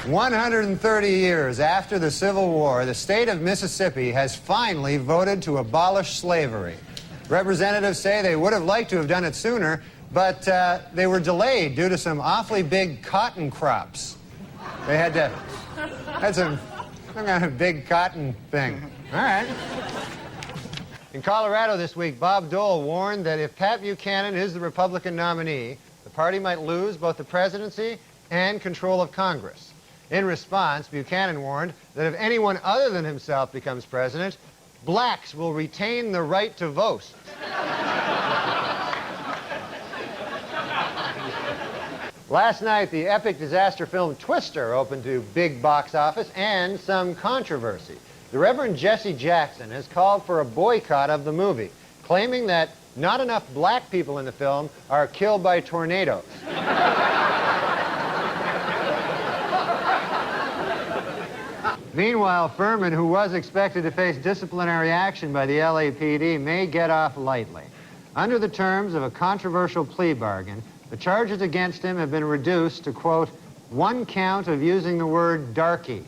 130 years after the Civil War, the state of Mississippi has finally voted to abolish slavery. Representatives say they would have liked to have done it sooner, but they were delayed due to some awfully big cotton crops. They had some kind of big cotton thing. All right. In Colorado this week, Bob Dole warned that if Pat Buchanan is the Republican nominee, the party might lose both the presidency and control of Congress. In response, Buchanan warned that if anyone other than himself becomes president, blacks will retain the right to vote. Last night, the epic disaster film Twister opened to big box office and some controversy. The Reverend Jesse Jackson has called for a boycott of the movie, claiming that not enough black people in the film are killed by tornadoes. Meanwhile, Furman, who was expected to face disciplinary action by the LAPD, may get off lightly. Under the terms of a controversial plea bargain, the charges against him have been reduced to, quote, 1 count of using the word darky.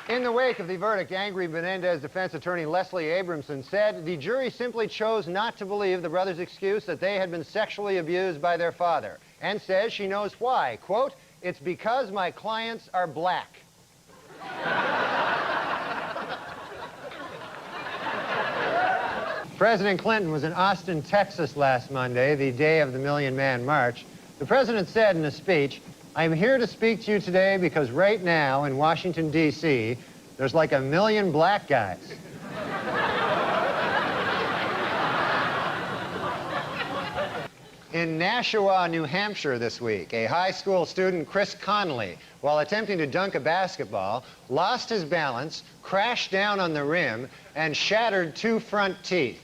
In the wake of the verdict, angry Menendez defense attorney Leslie Abramson said the jury simply chose not to believe the brothers' excuse that they had been sexually abused by their father, and says she knows why. Quote, "It's because my clients are black." President Clinton was in Austin, Texas last Monday, the day of the Million Man March. The president said in a speech, "I'm here to speak to you today because right now in Washington, D.C., there's like 1 million black guys." In Nashua, New Hampshire this week, a high school student, Chris Conley, while attempting to dunk a basketball, lost his balance, crashed down on the rim, and shattered 2 front teeth.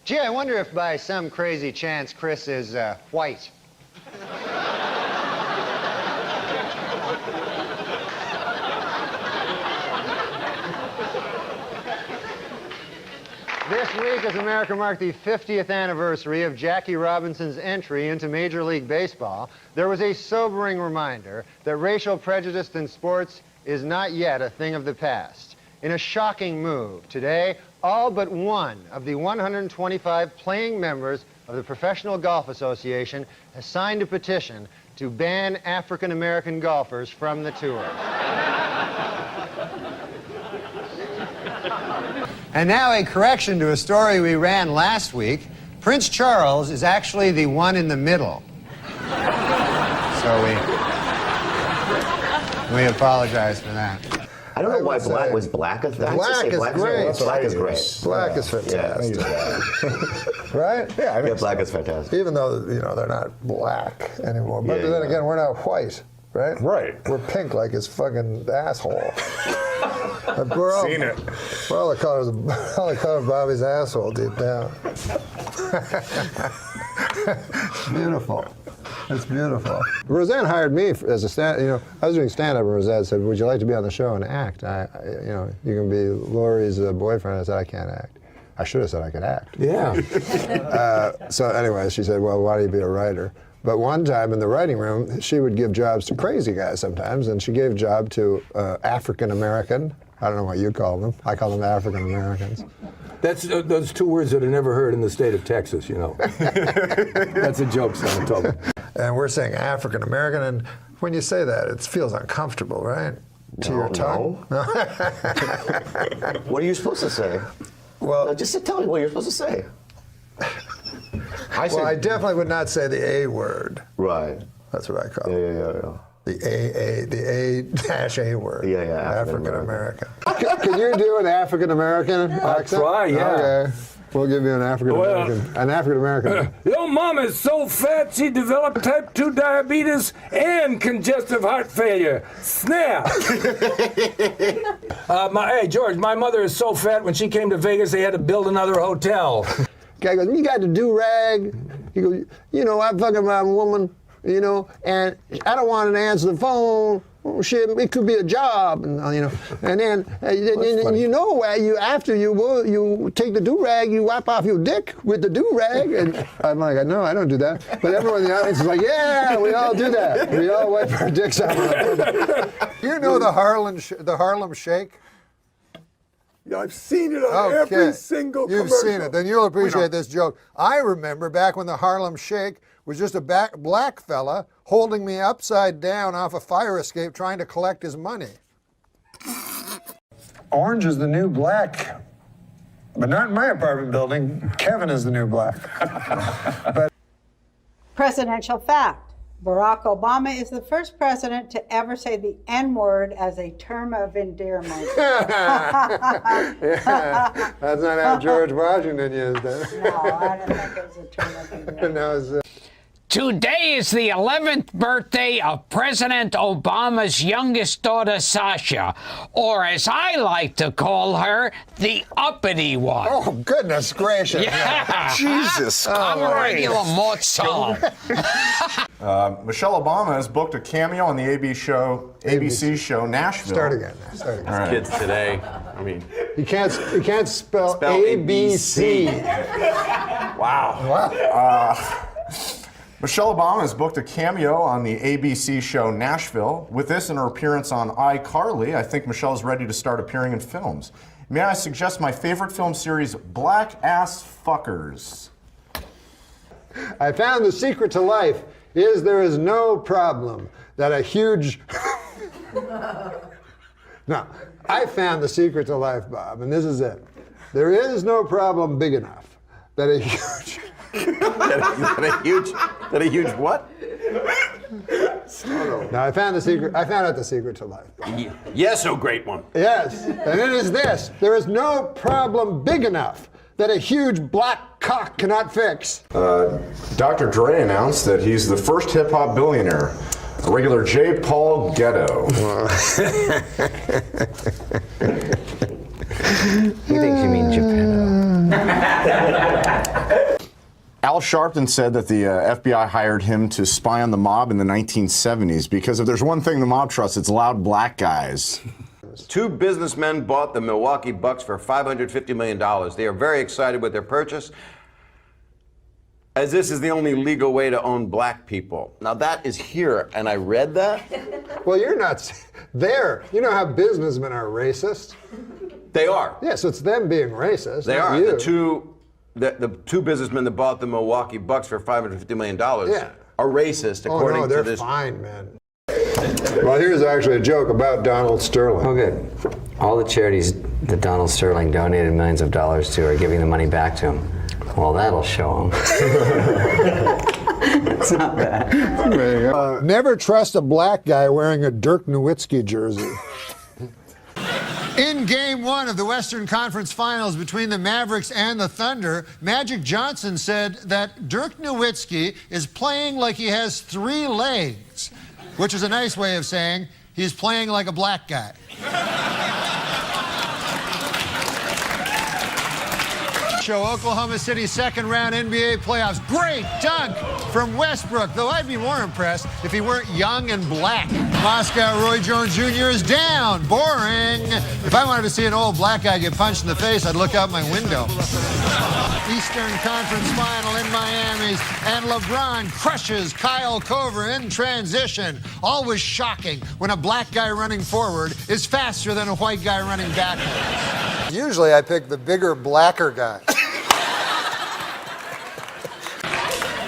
Gee, I wonder if by some crazy chance Chris is white. This week, as America marked the 50th anniversary of Jackie Robinson's entry into Major League Baseball, there was a sobering reminder that racial prejudice in sports is not yet a thing of the past. In a shocking move, today, all but one of the 125 playing members of the Professional Golf Association has signed a petition to ban African-American golfers from the tour. And now a correction to a story we ran last week. Prince Charles is actually the one in the middle. So we apologize for that. I don't know why black was black. Black is great. Black is great. Black is fantastic. Right? Yeah, I mean, black is fantastic. Even though, you know, they're not black anymore. But then again, we're not white, right? Right. We're pink like his fucking asshole. We're all, Seen it. We're all the colors of Bobby's asshole deep down. Beautiful. It's beautiful. Roseanne hired me as a I was doing stand-up, and Roseanne said, "Would you like to be on the show and act? You can be Lori's boyfriend." I said, "I can't act." I should have said I could act. Yeah. So anyway, she said, "Well, why don't you be a writer?" But one time in the writing room, she would give jobs to crazy guys sometimes, and she gave a job to African-American. I don't know what you call them. I call them African-Americans. That's those 2 words that are never heard in the state of Texas, you know. That's a joke someone told me. And we're saying African-American, and when you say that, it feels uncomfortable, right? To your tongue? No. What are you supposed to say? Well, No, just tell me what you're supposed to say. I definitely would not say the A word. Right. That's what I call it. Yeah. The A-A word. Yeah, African-American. Can you do an African-American accent? Try, yeah. Okay. We'll give you an African-American. Your mom is so fat she developed type 2 diabetes and congestive heart failure. Snap! Hey, George, my mother is so fat when she came to Vegas they had to build another hotel. Guy goes, "You got the do-rag?" He goes, "You know, I'm a woman." you know, and I don't want to answer the phone. Oh, shit, it could be a job, and you know, and then you know, after you take the do-rag, you wipe off your dick with the do-rag, and I'm like, no, I don't do that. But everyone in the audience is like, yeah, we all do that. We all wipe our dicks off. You know the Harlem Shake? Yeah, I've seen it on every single commercial. You've seen it. Then you'll appreciate this joke. I remember back when the Harlem Shake was just a black fella holding me upside down off a fire escape trying to collect his money. Orange is the new black, but not in my apartment building. Kevin is the new black. Presidential fact. Barack Obama is the first president to ever say the N-word as a term of endearment. Yeah, that's not how George Washington used it. No, I don't think it was a term of endearment. No, Today is the 11th birthday of President Obama's youngest daughter, Sasha, or as I like to call her, the uppity one. Oh, goodness gracious. Yeah. Jesus I'm a regular Mozart. Michelle Obama has booked a cameo on the ABC show Nashville. Start again. Start again. Right. Kids today, I mean, You can't spell ABC. Wow. Michelle Obama has booked a cameo on the ABC show Nashville. With this and her appearance on iCarly, I think Michelle is ready to start appearing in films. May I suggest my favorite film series, Black Ass Fuckers? I found the secret to life is there is no problem that a huge... No, I found the secret to life, Bob, and this is it. There is no problem big enough that a huge... that a huge what? No, I found out the secret to life. yes, oh great one. Yes, and it is this. There is no problem big enough that a huge black cock cannot fix. Dr. Dre announced that he's the first hip-hop billionaire, a regular J. Paul Ghetto. He thinks you mean Japan. Al Sharpton said that the FBI hired him to spy on the mob in the 1970s because if there's one thing the mob trusts, it's loud black guys. Two businessmen bought the Milwaukee Bucks for $550 million. They are very excited with their purchase, as this is the only legal way to own black people. Now that is here, and I read that. Well, you're not there. You know how businessmen are racist? They are. Yeah, so it's them being racist. They not are. you. The two businessmen that bought the Milwaukee Bucks for $550 million Yeah. are racist, Oh, according no, they're to this. fine, man. Well, here's actually a joke about Donald Sterling. Oh, good. All the charities that Donald Sterling donated millions of dollars to are giving the money back to him. Well, that'll show him. It's not bad. Never trust a black guy wearing a Dirk Nowitzki jersey. In Game 1 of the Western Conference Finals between the Mavericks and the Thunder, Magic Johnson said that Dirk Nowitzki is playing like he has 3 legs, which is a nice way of saying he's playing like a black guy. Show Oklahoma City's second-round NBA playoffs. Great dunk from Westbrook, though I'd be more impressed if he weren't young and black. Moscow Roy Jones Jr. is down. Boring. If I wanted to see an old black guy get punched in the face, I'd look out my window. Eastern Conference Final in Miami, and LeBron crushes Kyle Korver in transition. Always shocking when a black guy running forward is faster than a white guy running backwards. Usually I pick the bigger, blacker guy.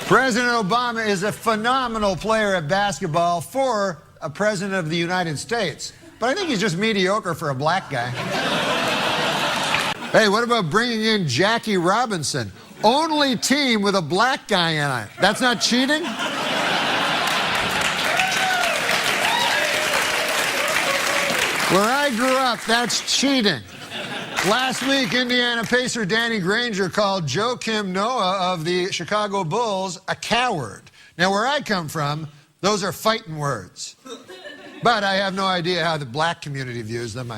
President Obama is a phenomenal player at basketball for a president of the United States. But I think he's just mediocre for a black guy. Hey, what about bringing in Jackie Robinson? Only team with a black guy in it. That's not cheating? Where I grew up, that's cheating. Last week, Indiana Pacer Danny Granger called Joakim Noah of the Chicago Bulls a coward. Now, where I come from, those are fighting words. But I have no idea how the black community views them.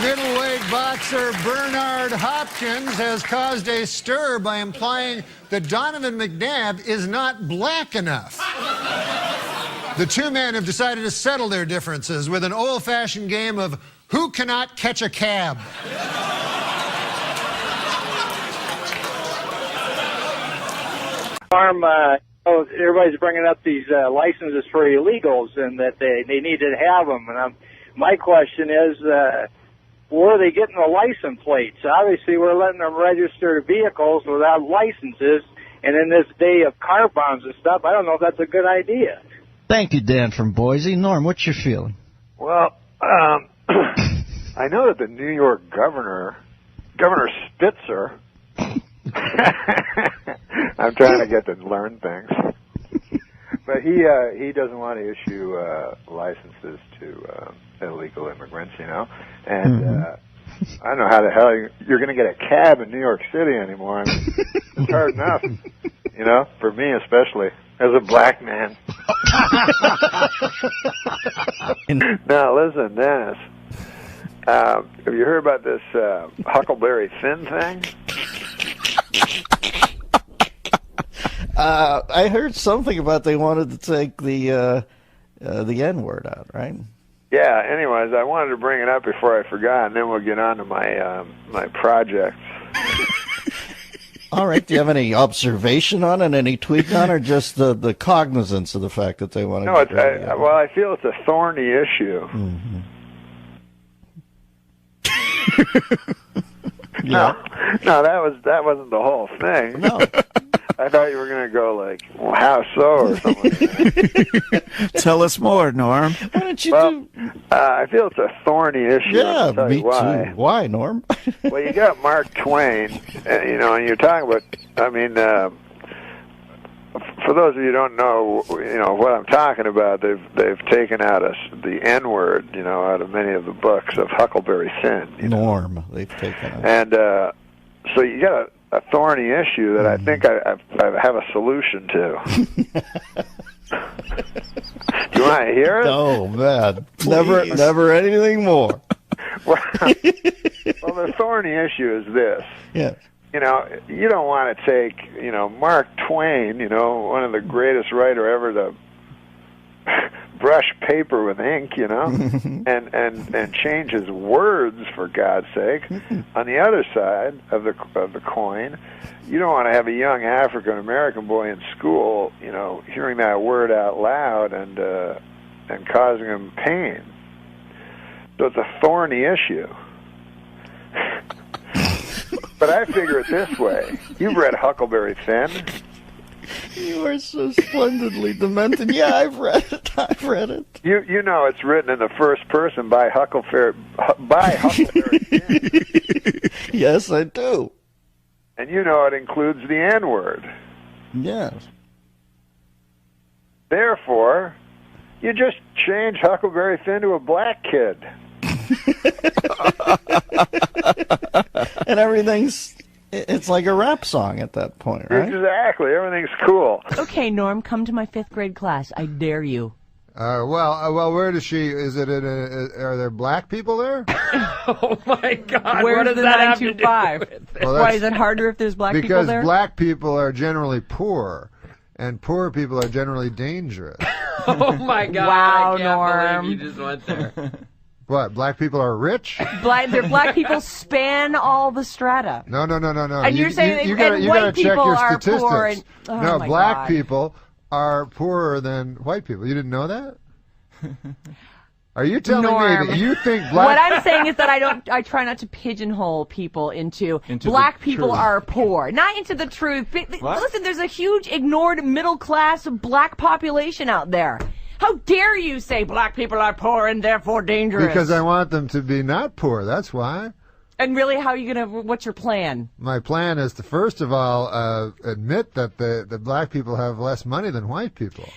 Middleweight boxer Bernard Hopkins has caused a stir by implying that Donovan McNabb is not black enough. The two men have decided to settle their differences with an old-fashioned game of who cannot catch a cab. Everybody's bringing up these licenses for illegals and that they need to have them. And my question is, where are they getting the license plates? Obviously, we're letting them register vehicles without licenses. And in this day of car bombs and stuff, I don't know if that's a good idea. Thank you, Dan from Boise. Norm, what's your feeling? Well, I know that the New York Governor Spitzer, I'm trying to get to learn things, but he doesn't want to issue licenses to illegal immigrants, you know, and I don't know how the hell you're going to get a cab in New York City anymore. I mean, it's hard enough, you know, for me especially as a black man. Now listen, Dennis. Have you heard about this Huckleberry Finn thing? I heard something about they wanted to take the N-word out, right? Yeah. Anyways, I wanted to bring it up before I forgot, and then we'll get on to my my projects. All right. Do you have any observation on it, any tweak on it, or just the cognizance of the fact that they want to? No, I feel it's a thorny issue. Mm-hmm. No, that wasn't the whole thing. No. I thought you were going to go like, well, how so, or something. Tell us more, Norm. Why don't you do? I feel it's a thorny issue. Yeah, I'll tell me you why. too. Why, Norm? Well, you got Mark Twain, you know, and you're talking about. I mean, for those of you who don't know, you know what I'm talking about. They've taken out the N-word, you know, out of many of the books of Huckleberry Finn. Norm, they've taken out. And so you got a thorny issue that I think I have a solution to. Do you want to hear it? Oh, man. Never anything more. Well, the thorny issue is this. Yes. You know, you don't want to take, you know, Mark Twain, you know, one of the greatest writer ever to brush paper with ink, you know, and change his words, for God's sake. On the other side of the coin, you don't want to have a young African American boy in school, you know, hearing that word out loud and causing him pain. So it's a thorny issue. But I figure it this way: you've read Huckleberry Finn. You are so splendidly demented. Yeah, I've read it. You know it's written in the first person by Huckleberry Finn. Yes, I do. And you know it includes the N-word. Yes. Therefore, you just change Huckleberry Finn to a black kid. And it's like a rap song at that point, right? Exactly. Everything's cool. Okay, Norm, come to my 5th grade class. I dare you. Well, where does she? Is it? Are there black people there? Oh my God! Where's what does the that have to 925? do with it? Well, Why is it harder if there's black people there? Because black people are generally poor, and poor people are generally dangerous. Oh my God! Wow, I can't Norm. believe you just went there. What? Black people are rich? Black people span all the strata. No. And you're saying you and gotta white check people your are statistics. poor and No, my black God. people are poorer than white people. You didn't know that? Are you telling Norm. me that you think black? What I'm saying is that I try not to pigeonhole people into black people truth. are poor, not into the truth. Listen, there's a huge ignored middle class black population out there. How dare you say black people are poor and therefore dangerous? Because I want them to be not poor. That's why. And really, how are you gonna? What's your plan? My plan is to first of all admit that the black people have less money than white people.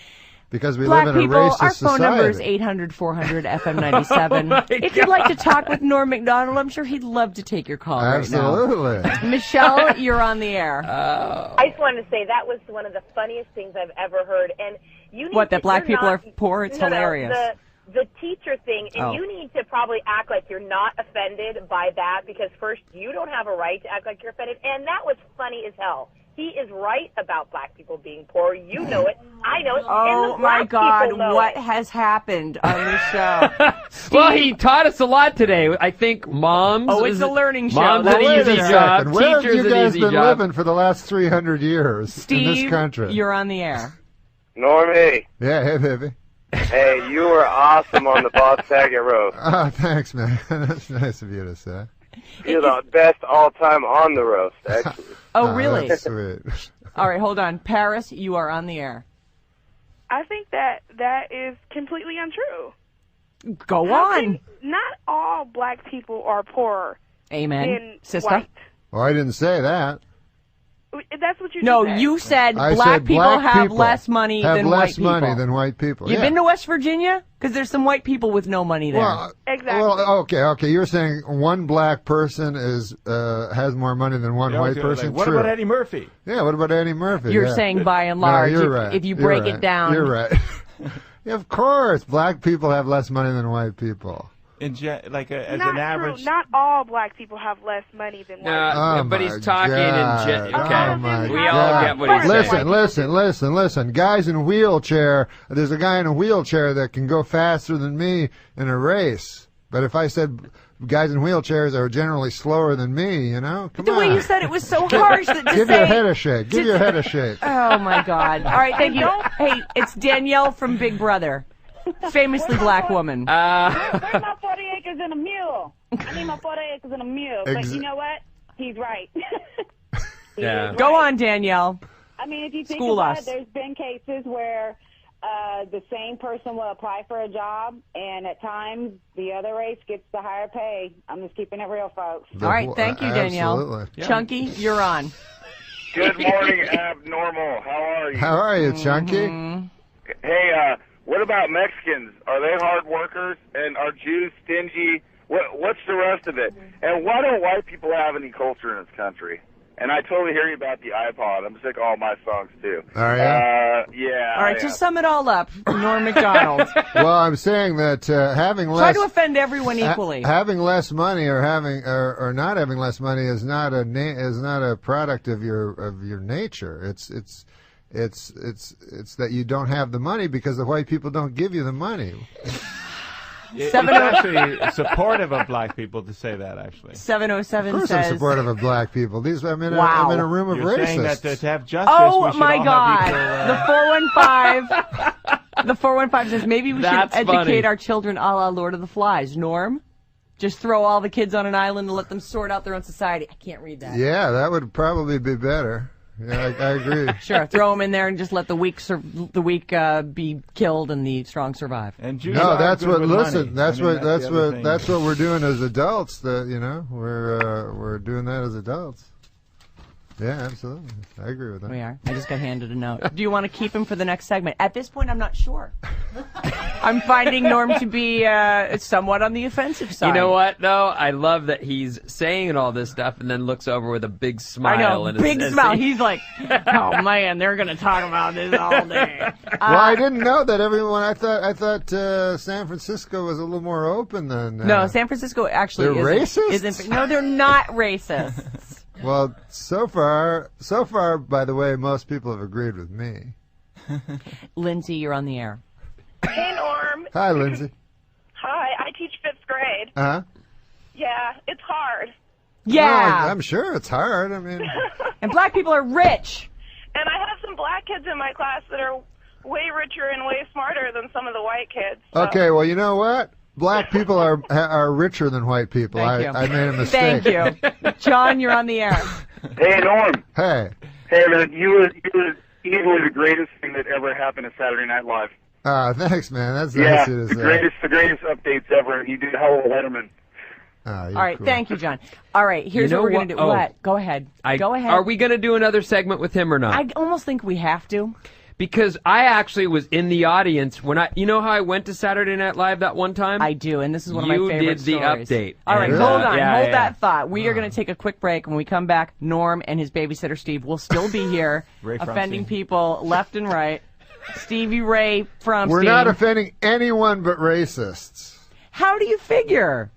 Because we live in a racist our phone society. number is 800-400-FM97. If you'd like to talk with Norm Macdonald, I'm sure he'd love to take your call Absolutely. right now. Michelle, you're on the air. I just wanted to say that was one of the funniest things I've ever heard. And you need What, that to, black you're people not, are poor? It's no, hilarious. No, the teacher thing, and Oh. you need to probably act like you're not offended by that, because first, you don't have a right to act like you're offended, and that was funny as hell. He is right about black people being poor. You know it. I know it. Oh and the my black God, people know what it. has happened on the show? Well, he taught us a lot today. I think moms. Oh, it's is- a learning show. Moms That's an what easy it is. job. Where have Teachers you an guys easy been job. living for the last 300 years in Steve, this country? you're on the air. Normie, Yeah, hey, baby. hey, you were awesome on the Boss Saget roast. Oh, thanks, man. That's nice of you to say. You're the best all time on the roast, actually. Oh, really? That's sweet. All right, hold on. Paris, you are on the air. I think that is completely untrue. Go How on. can- not all black people are poorer Amen. than Sister? white. Well, I didn't say that. That's what you No, just said. you said I black said people black have people less money have than less white people. money than white people. You've yeah. been to West Virginia? Because there's some white people with no money there. Well, Exactly. Well, okay. You're saying one black person is has more money than one Yeah, white okay, person. like, what True. about Eddie Murphy? Yeah, what about Eddie Murphy? You're Yeah. saying by and No, large, you're if, right. if you You're break right. it down. You're right. Yeah, of course, black people have less money than white people. As not an average. true. Not all black people have less money than white people. Oh but my he's talking God. in Oh okay. my We all God. get what he's saying. Listen. Guys in a wheelchair. There's a guy in a wheelchair that can go faster than me in a race. But if I said guys in wheelchairs are generally slower than me, you know, come The on. way you said it was so harsh that to Give say... your head a shake. Give your head a shake. Oh, my God. All right, thank you. Hey, it's Danielle from Big Brother. Famously black woman. Where's my 40 acres and a mule? I need my 40 acres and a mule. But you know what? He's right. Yeah. Go on, Danielle. I mean, if you think School about us. it, there's been cases where the same person will apply for a job, and at times the other race gets the higher pay. I'm just keeping it real, folks. All right, thank you, Danielle. Absolutely. Chunky, you're on. Good morning, Abnormal. How are you? How are you, Chunky? Hey, what about Mexicans? Are they hard workers? And are Jews stingy? What's the rest of it? And why don't white people have any culture in this country? And I totally hear you about the iPod. I'm sick of all my songs, too. Are you? Yeah. All right, just sum it all up, Norm Macdonald. Well, I'm saying that having Try less to offend everyone equally. having less money or having or not having less money is not a product of your nature. It's that you don't have the money because the white people don't give you the money. It's actually supportive of black people to say that, actually. 707 Of course, says... I'm supportive of black people. I'm in Wow. a room of You're saying racists. that to have justice, Oh, we should my all God. have equal, The 415 says maybe we should That's educate funny. our children a la Lord of the Flies. Norm? Just throw all the kids on an island and let them sort out their own society. I can't read that. Yeah, that would probably be better. Yeah, I agree. Sure, throw them in there and just let the weak be killed and the strong survive. And Jews No, are that's good what. with Listen, money. that's I mean, what. that's That's the other what. thing. That's what we're doing as adults. We're doing that as adults. Yeah, absolutely. I agree with that. We are. I just got handed a note. Do you want to keep him for the next segment? At this point, I'm not sure. I'm finding Norm to be somewhat on the offensive side. You know what, though? I love that he's saying all this stuff and then looks over with a big smile. I know, and big says, smile. He's like, oh man, they're going to talk about this all day. Well, I didn't know that everyone. I thought San Francisco was a little more open than. No, San Francisco actually They're racist? isn't. No, they're not racist. Well, so far, by the way, most people have agreed with me. Lindsay, you're on the air. Hey, Norm. Hi, Lindsay. Hi, I teach 5th grade. Huh? Yeah, it's hard. Yeah. Well, I'm sure it's hard. I mean, and black people are rich. And I have some black kids in my class that are way richer and way smarter than some of the white kids. So. okay. Well, you know what? Black people are richer than white people. Thank you. I made a mistake. Thank you. John, you're on the air. Hey, Norm. Hey. Hey, man, you were easily the greatest thing that ever happened to Saturday Night Live. Thanks, man. That's Yeah, nice of you to say. the greatest updates ever. You did a hell of a Letterman. All right, cool. thank you, John. All right, here's You know what we're going to do. what? Oh. What? Go ahead. Go ahead. Are we going to do another segment with him or not? I almost think we have to. Because I actually was in the audience when you know how I went to Saturday Night Live that one time? I do, and this is one of my favorite You did the stories. update. All right, And, hold on. yeah, hold yeah. that thought. We are going to take a quick break. When we come back, Norm and his babysitter Steve will still be here Ray offending Francie. people left and right. Stevie Ray from We're not offending anyone but racists. How do you figure?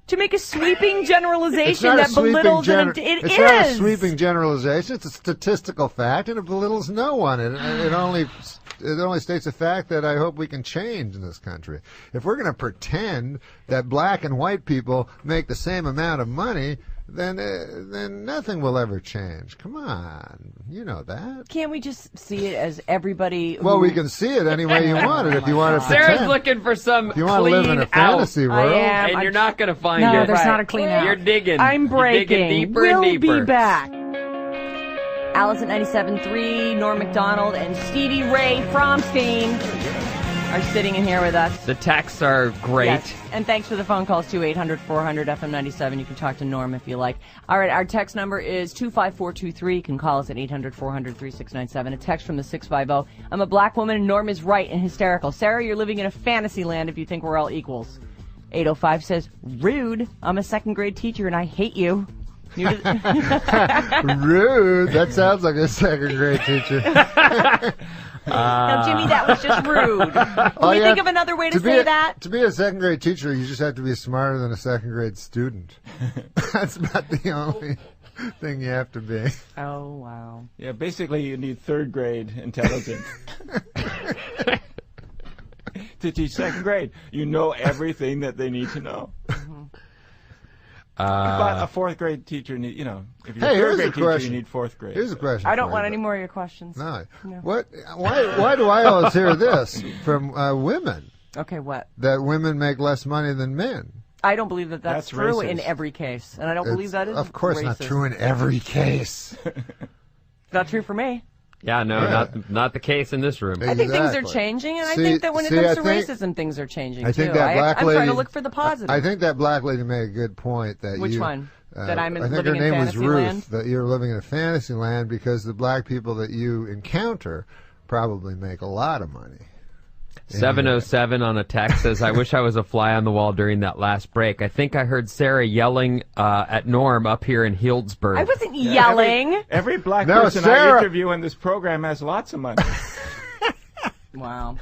To make a sweeping generalization It's not that a sweeping belittles gener- it It's is. not a sweeping generalization. It's a statistical fact, and it belittles no one. It only states a fact that I hope we can change in this country. If we're going to pretend that black and white people make the same amount of money, then nothing will ever change. Come on, you know that. Can't we just see it as everybody? Well, we can see it any way you want it. If you want to Sarah's pretend. looking for some If you want to live in a fantasy world, and you're not going to find it. No, there's not a clean out. You're digging. I'm breaking. You're digging deeper we'll and deeper. be back. Alice at 97.3, Norm Macdonald, and Stevie Ray Fromstein are sitting in here with us. The texts are great. Yes. And thanks for the phone calls, too, 800-400-FM97. You can talk to Norm if you like. All right, our text number is 25423. You can call us at 800-400-3697. A text from the 650. I'm a black woman, and Norm is right and hysterical. Sarah, you're living in a fantasy land if you think we're all equals. 805 says, rude. I'm a second-grade teacher, and I hate you. rude. That sounds like a second-grade teacher. No, Jimmy, that was just rude. Can we think of another way to say that? To be a second-grade teacher, you just have to be smarter than a second-grade student. That's about the only thing you have to be. Oh, wow. Yeah, basically you need third-grade intelligence. To teach second grade. You know everything that they need to know. But a fourth grade teacher, if you're a third grade teacher, you need fourth grade. Here's a question. I don't want any more of your questions. No. What? Why do I always hear this from women? Okay, what? That women make less money than men. I don't believe that that's true racist. in every case, and I don't believe that is Of course, racist. not true in every case. Not true for me. Yeah, no, not the case in this room. I think things are changing, and I think that when it comes to racism, things are changing, too. That black I'm lady, trying to look for the positive. I think that black lady made a good point. Which one? That I'm I think living her in name was fantasy Ruth. land? That you're living in a fantasy land because the black people that you encounter probably make a lot of money. 707 on a text says, I wish I was a fly on the wall during that last break. I think I heard Sarah yelling at Norm up here in Healdsburg. I wasn't yelling. Every black person I interview in this program has lots of money. Wow.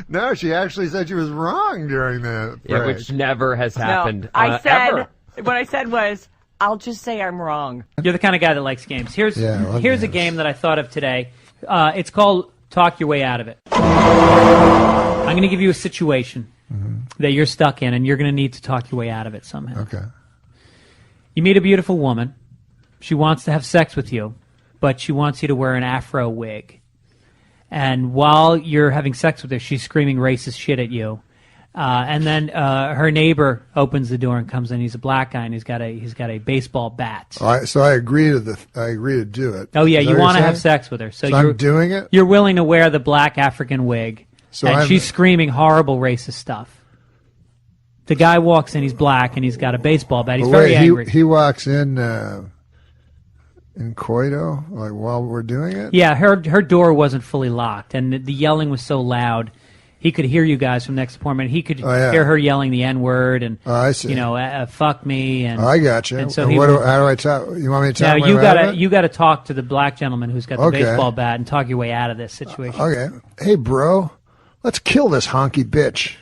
No, she actually said she was wrong during that break. Yeah, which never has happened. No, I said, ever. what I said was, I'll just say I'm wrong. You're the kind of guy that likes games. Here's a game that I thought of today. It's called Talk Your Way Out of It. I'm going to give you a situation that you're stuck in, and you're going to need to talk your way out of it somehow. Okay. You meet a beautiful woman. She wants to have sex with you, but she wants you to wear an afro wig. And while you're having sex with her, she's screaming racist shit at you. And then her neighbor opens the door and comes in. He's a black guy, and he's got a baseball bat. All right, so I agree to do it. Oh yeah, Is that you what want to you're have saying? sex with her, So I'm doing it. You're willing to wear the black African wig, So and I'm- she's screaming horrible racist stuff. The guy walks in, he's black, and he's got a baseball bat. He's But very wait, angry. He walks in coito, like while we're doing it. Yeah, her door wasn't fully locked, and the yelling was so loud. He could hear you guys from next apartment. He could hear her yelling the N-word and I see. fuck me. And I got you. And so And he how would- do I talk? You want me to now talk? my you way out of gotta it? you gotta talk to the black gentleman who's got the Okay. baseball bat and talk your way out of this situation. Okay. Hey, bro, let's kill this honky bitch.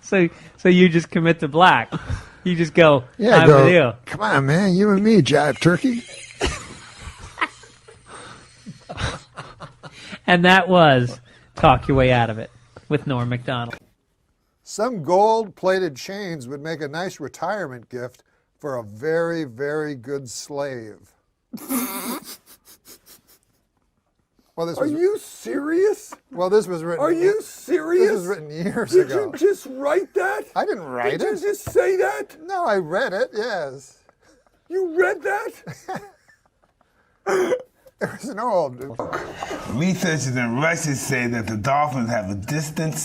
So you just commit to black. You just go. Yeah, I'm go. with you. Come on, man. You and me, jive turkey. And that was Talk Your Way Out of It with Norm Macdonald. Some gold-plated chains would make a nice retirement gift for a very, very good slave. Well, Are you serious? Well, this was written. Are you serious? This was written years Did ago. you just write that? I didn't write Did it. you just say that? No, I read it. Yes. You read that? There was an old. Researchers in Russia say that the dolphins have a distant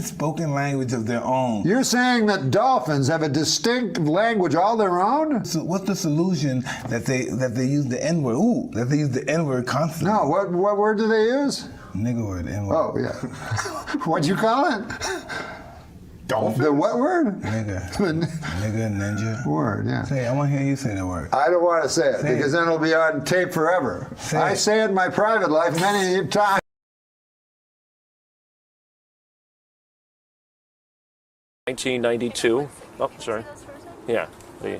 spoken language of their own. You're saying that dolphins have a distinct language all their own? So what's the solution that they use the N-word? Ooh, that they use the N-word constantly. No, what word do they use? Nigger word, N-word. Oh, yeah. What'd you call it? Dolphin? The what word? Nigga. Nigga, ninja. Word, yeah. Say it. I want to hear you say the word. I don't want to say it Say because it. then it'll be on tape forever. I say it in my private life many times. 1992. Oh, sorry. Yeah. These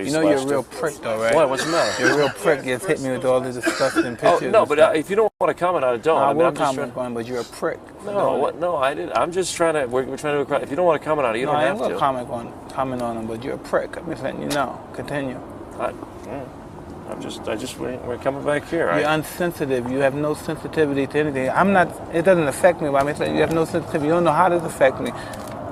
You know you're a last real two. prick, though, right? What? What's the matter? You're a real prick. You just hit me with all the disgusting pictures. Oh, no, and but stuff. if you don't want to comment on it, don't. I mean, will I'm just comment on it, but you're a prick. No, what? No, I didn't. I'm just trying to. We're trying to. If you don't want to comment on it, you No, don't I have am going to. to comment on him, but you're a prick. I'm just letting you know. Continue. We're coming back here. You're unsensitive. You have no sensitivity to anything. I'm not. It doesn't affect me, but I'm saying you have no sensitivity. You don't know how it affects me.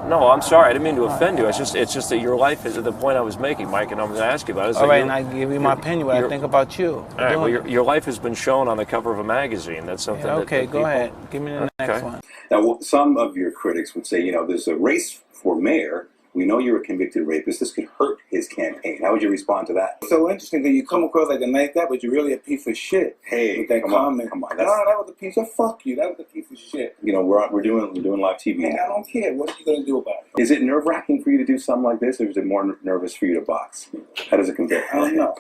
No, I'm sorry. I didn't mean to offend you. It's just that your life is the point I was making, Mike, and I'm going to ask you about it. All right, and I give you my opinion, what I think about you. All right, well, your life has been shown on the cover of a magazine. That's something that Okay, people... go ahead. Give me the next one. Now, some of your critics would say, there's a race for mayor. We know you're a convicted rapist. This could hurt his campaign. How would you respond to that? So interesting that you come across like a nice guy, but you're really a piece of shit. Hey, with that come comment. on. No, that was a piece of fuck you. That was a piece of shit. We're doing live TV And now. I don't care. What are you gonna do about it? Is it nerve-wracking for you to do something like this, or is it more nervous for you to box? How does it compare? I don't know.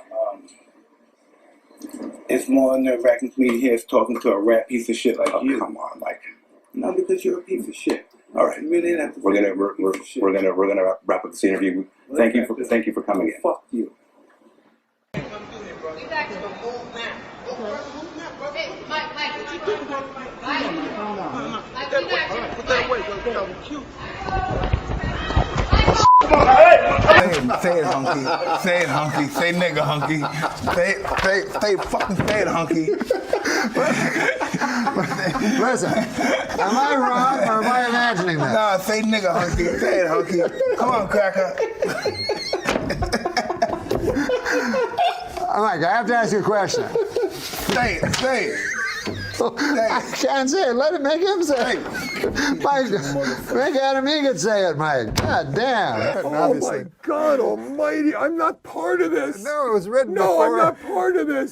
It's more nerve-wracking for me to hear us talking to a rat piece of shit like you. Come on, Mike. No, because you're a piece of shit. All right, You really have to. we're gonna wrap up this interview. Thank you for coming in. Fuck you. Say it, hunky. Say it, hunky. Say nigga, hunky. Fucking say it, hunky. Listen, am I wrong or am I imagining that? Nah, say nigga, hunky. Say it, hunky. Come on, cracker. Mike, I have to ask you a question. Say it. I can't say it. Make him say it. Mike, make Adam Egan say it, Mike. God damn. Oh my God Almighty! I'm not part of this. No, it was written No, before. I'm not part of this.